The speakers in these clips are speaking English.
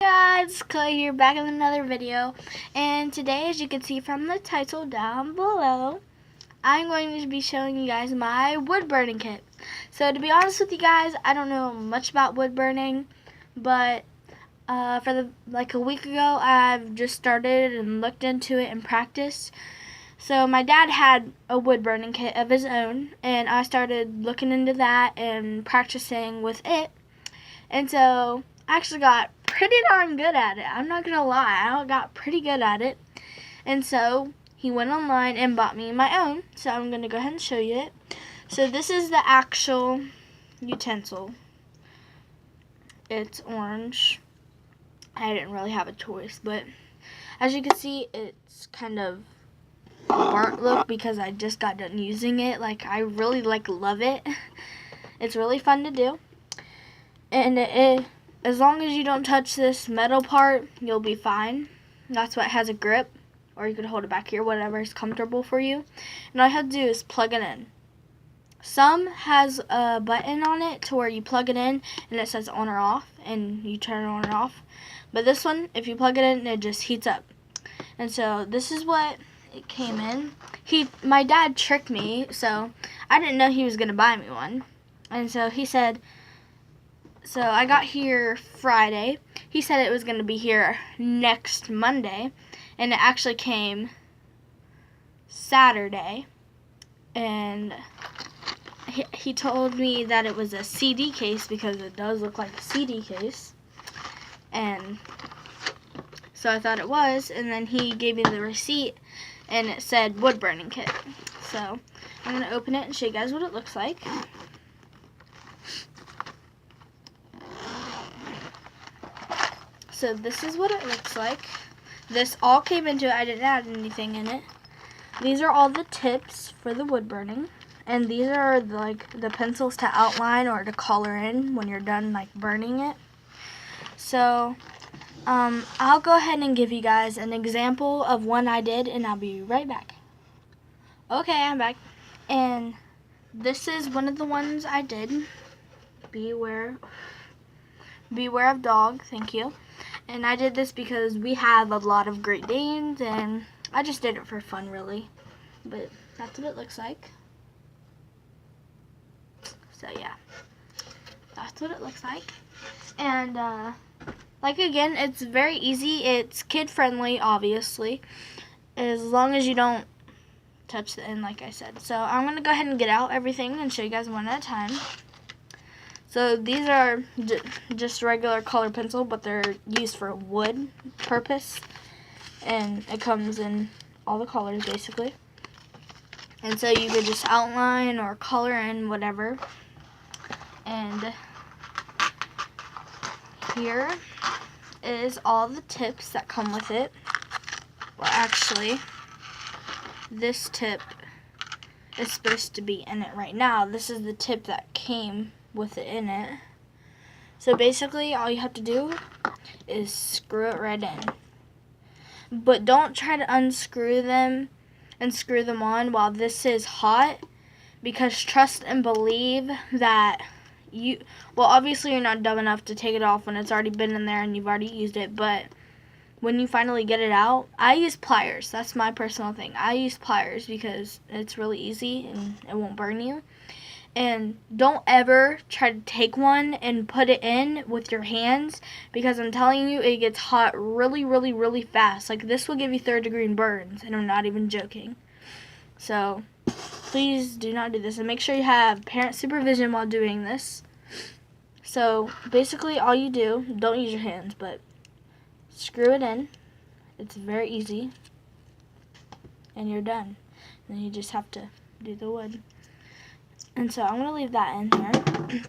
Guys, it's Chloe here, back in another video, and today, as you can see from the title down below, I'm going to be showing you guys my wood burning kit. So to be honest with you guys, I don't know much about wood burning, but like a week ago, I've just started and looked into it and practiced. So my dad had a wood burning kit of his own, and I started looking into that and practicing with it, and so I actually got pretty darn good at it. I'm not going to lie, I got pretty good at it. And so he went online and bought me my own. So I'm going to go ahead and show you it. So this is the actual utensil. It's orange. I didn't really have a choice, but as you can see, it's kind of burnt look because I just got done using it. Like, I really love it. It's really fun to do. And as long as you don't touch this metal part, you'll be fine. That's why it has a grip, or you can hold it back here, whatever is comfortable for you. And all you have to do is plug it in. Some has a button on it to where you plug it in and it says on or off, and you turn it on or off. But this one, if you plug it in, it just heats up. And so this is what it came in. My dad tricked me, so I didn't know he was going to buy me one. And so he said, so I got here Friday. He said it was going to be here next Monday, and it actually came Saturday. And he told me that it was a CD case because it does look like a CD case. And so I thought it was, and then he gave me the receipt, and it said wood burning kit. So I'm going to open it and show you guys what it looks like. So this is what it looks like. This all came into it. I didn't add anything in it. These are all the tips for the wood burning. And these are the pencils to outline or to color in when you're done burning it. So I'll go ahead and give you guys an example of one I did, and I'll be right back. Okay, I'm back. And this is one of the ones I did. Beware of dog, thank you. And I did this because we have a lot of Great Danes, and I just did it for fun, really. But that's what it looks like. So yeah, that's what it looks like. And again, it's very easy. It's kid friendly, obviously, as long as you don't touch the end, like I said. So I'm gonna go ahead and get out everything and show you guys one at a time. So these are just regular color pencil, but they're used for wood purpose. And it comes in all the colors, basically. And so you could just outline or color in whatever. And here is all the tips that come with it. Well, actually, this tip is supposed to be in it right now. This is the tip that came with it in it. So basically all you have to do is screw it right in. But don't try to unscrew them and screw them on while this is hot, because trust and believe that well, obviously you're not dumb enough to take it off when it's already been in there and you've already used it, but when you finally get it out, I use pliers. That's my personal thing. I use pliers because it's really easy and it won't burn you. And don't ever try to take one and put it in with your hands, because I'm telling you, it gets hot really, really, really fast. Like, this will give you third-degree burns, and I'm not even joking. So please do not do this, and make sure you have parent supervision while doing this. So basically all you do, don't use your hands, but screw it in. It's very easy, and you're done. Then you just have to do the wood. And so I'm going to leave that in here.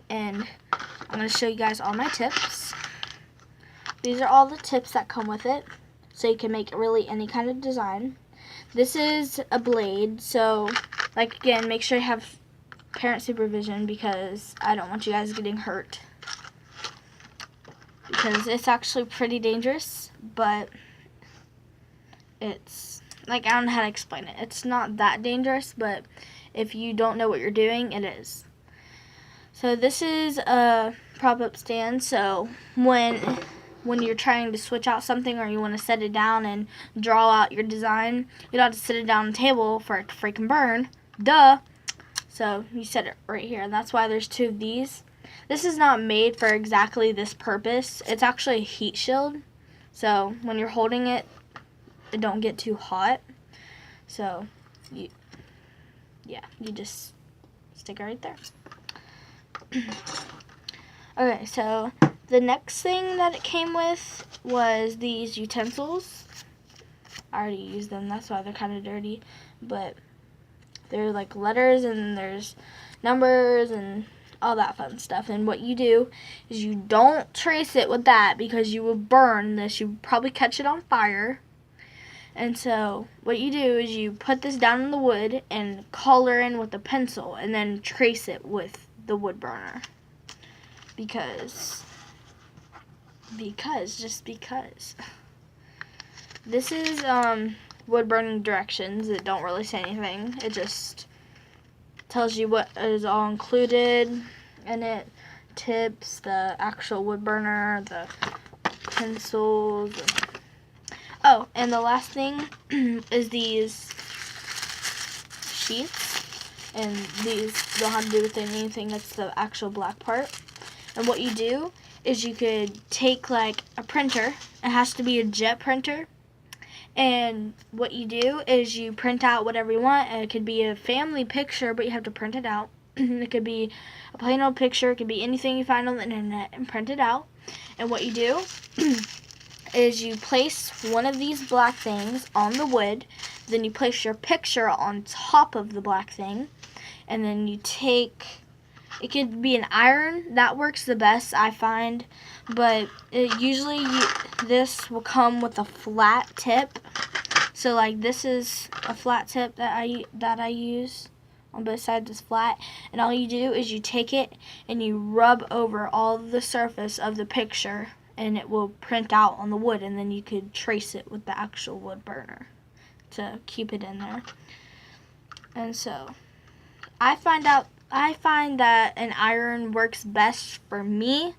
And I'm going to show you guys all my tips. These are all the tips that come with it, so you can make really any kind of design. This is a blade, so again, make sure you have parent supervision, because I don't want you guys getting hurt. Because it's actually pretty dangerous, but it's, I don't know how to explain it. It's not that dangerous, but if you don't know what you're doing, it is. So this is a prop-up stand, so when you're trying to switch out something or you want to set it down and draw out your design, you don't have to sit it down on the table for it to freaking burn. Duh. So you set it right here, and that's why there's 2 of these. This is not made for exactly this purpose. It's actually a heat shield, so when you're holding it, it don't get too hot. So you just stick it right there. Okay, so the next thing that it came with was these utensils. I already used them, that's why they're kind of dirty, but they're like letters and there's numbers and all that fun stuff. And what you do is you don't trace it with that because you will burn this. You probably catch it on fire. And so what you do is you put this down in the wood and color in with a pencil and then trace it with the wood burner. Because. This is wood burning directions. It don't really say anything. It just tells you what is all included in it. Tips, the actual wood burner, the pencils. Oh, and the last thing is these sheets. And these don't have to do with anything. That's the actual black part. And what you do is you could take like a printer. It has to be a jet printer. And what you do is you print out whatever you want. And it could be a family picture, but you have to print it out. It could be a plain old picture. It could be anything you find on the internet and print it out. And what you do is you place one of these black things on the wood. Then you place your picture on top of the black thing. And then you take, it could be an iron. That works the best, I find. But usually this will come with a flat tip. So like this is a flat tip that I use. On both sides is flat. And all you do is you take it and you rub over all the surface of the picture. And it will print out on the wood. And then you could trace it with the actual wood burner to keep it in there. And so I find that an iron works best for me,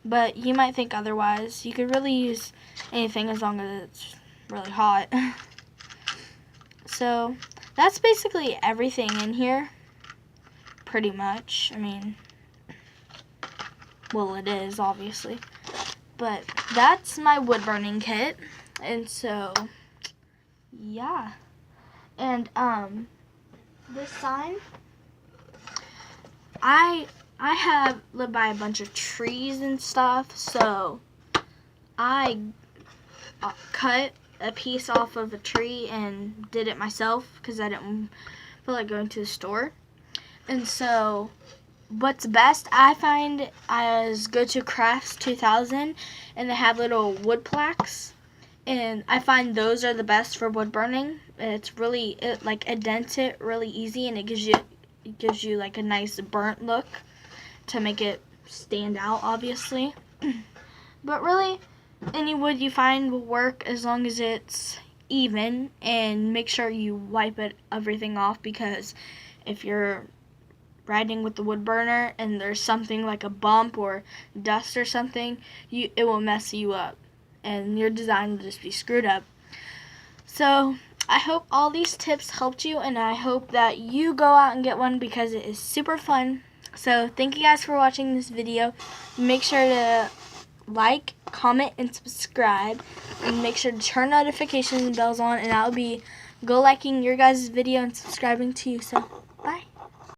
but you might think otherwise. You could really use anything as long as it's really hot. So that's basically everything in here, pretty much. I mean, well, it is, obviously. But that's my wood burning kit. And so, yeah. And, this sign, I have lived by a bunch of trees and stuff, so I cut a piece off of a tree and did it myself because I didn't feel like going to the store. And so what's best, I find, is go to Crafts 2000 and they have little wood plaques. And I find those are the best for wood burning. It's really, it dents it really easy, and it gives you like a nice burnt look to make it stand out, obviously. But really, any wood you find will work as long as it's even, and make sure you wipe everything off, because if you're riding with the wood burner and there's something like a bump or dust or something, it will mess you up and your design will just be screwed up. So I hope all these tips helped you, and I hope that you go out and get one because it is super fun. So thank you guys for watching this video. Make sure to like, comment, and subscribe, and make sure to turn notification bells on, and I'll be liking your guys' video and subscribing to you. So